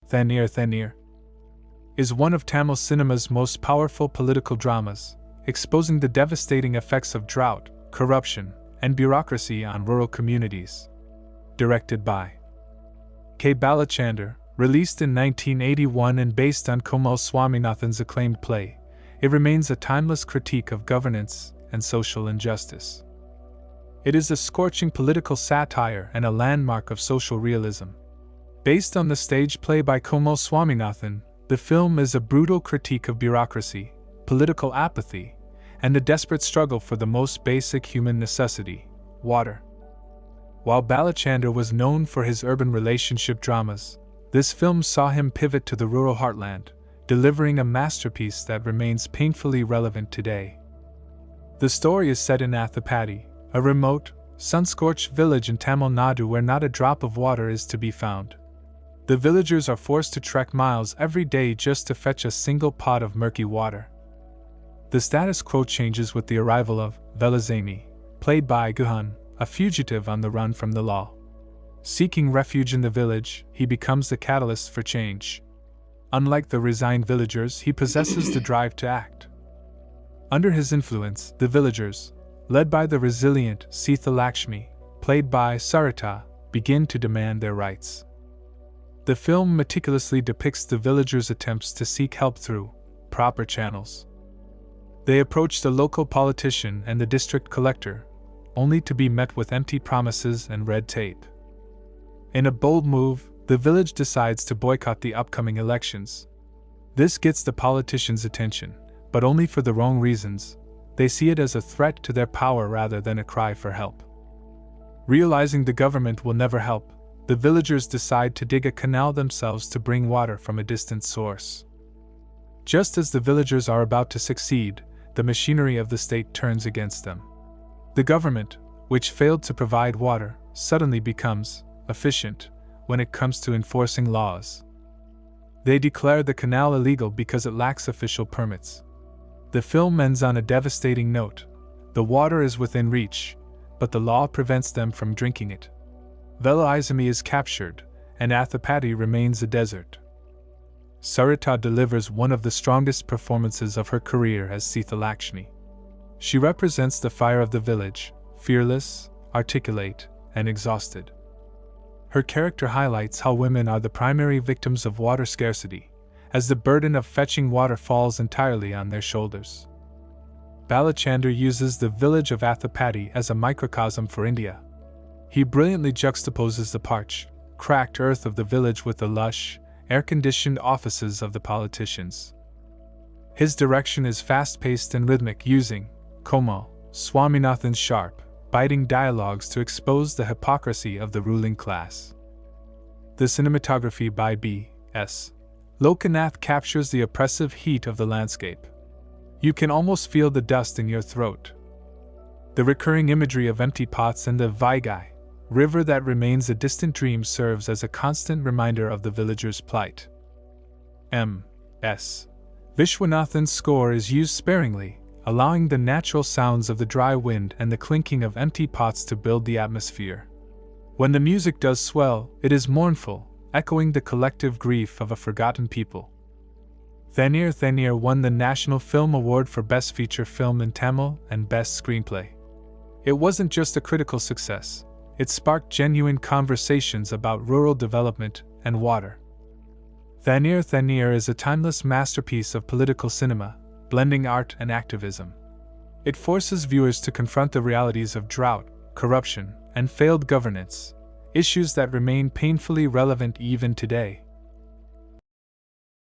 Thanneer Thanneer is one of Tamil cinema's most powerful political dramas, exposing the devastating effects of drought, corruption, and bureaucracy on rural communities. Directed by K. Balachander, released in 1981 and based on Komal Swaminathan's acclaimed play, it remains a timeless critique of governance and social injustice. It is a scorching political satire and a landmark of social realism. Based on the stage play by Komal Swaminathan, the film is a brutal critique of bureaucracy, political apathy, and the desperate struggle for the most basic human necessity, water. While Balachander was known for his urban relationship dramas, this film saw him pivot to the rural heartland, delivering a masterpiece that remains painfully relevant today. The story is set in Athapatty, a remote, sun-scorched village in Tamil Nadu where not a drop of water is to be found. The villagers are forced to trek miles every day just to fetch a single pot of murky water. The status quo changes with the arrival of Velazani, played by Guhan, a fugitive on the run from the law. Seeking refuge in the village, he becomes the catalyst for change. Unlike the resigned villagers, he possesses the drive to act. Under his influence, the villagers, led by the resilient Sita Lakshmi, played by Sarita, begin to demand their rights. The film meticulously depicts the villagers' attempts to seek help through proper channels. They approach the local politician and the district collector, only to be met with empty promises and red tape. In a bold move, the village decides to boycott the upcoming elections. This gets the politicians' attention, but only for the wrong reasons. They see it as a threat to their power rather than a cry for help. Realizing the government will never help, the villagers decide to dig a canal themselves to bring water from a distant source. Just as the villagers are about to succeed, the machinery of the state turns against them. The government, which failed to provide water, suddenly becomes efficient when it comes to enforcing laws. They declare the canal illegal because it lacks official permits. The film ends on a devastating note. The water is within reach, but the law prevents them from drinking it. Velazani is captured, and Athapatty remains a desert. Sarita delivers one of the strongest performances of her career as Sita Lakshmi. She represents the fire of the village, fearless, articulate, and exhausted. Her character highlights how women are the primary victims of water scarcity, as the burden of fetching water falls entirely on their shoulders. Balachander uses the village of Athapatty as a microcosm for India. He brilliantly juxtaposes the parched, cracked earth of the village with the lush, air-conditioned offices of the politicians. His direction is fast-paced and rhythmic, using Komal Swaminathan's sharp, biting dialogues to expose the hypocrisy of the ruling class. The cinematography by B.S. Lokanath captures the oppressive heat of the landscape. You can almost feel the dust in your throat. The recurring imagery of empty pots and the Vaigai river that remains a distant dream serves as a constant reminder of the villagers' plight. M.S. Vishwanathan's score is used sparingly, allowing the natural sounds of the dry wind and the clinking of empty pots to build the atmosphere. When the music does swell, it is mournful, echoing the collective grief of a forgotten people. Thanneer Thanneer won the National Film Award for Best Feature Film in Tamil and Best Screenplay. It wasn't just a critical success, it sparked genuine conversations about rural development and water. Thanneer Thanneer is a timeless masterpiece of political cinema, blending art and activism. It forces viewers to confront the realities of drought, corruption, and failed governance, issues that remain painfully relevant even today.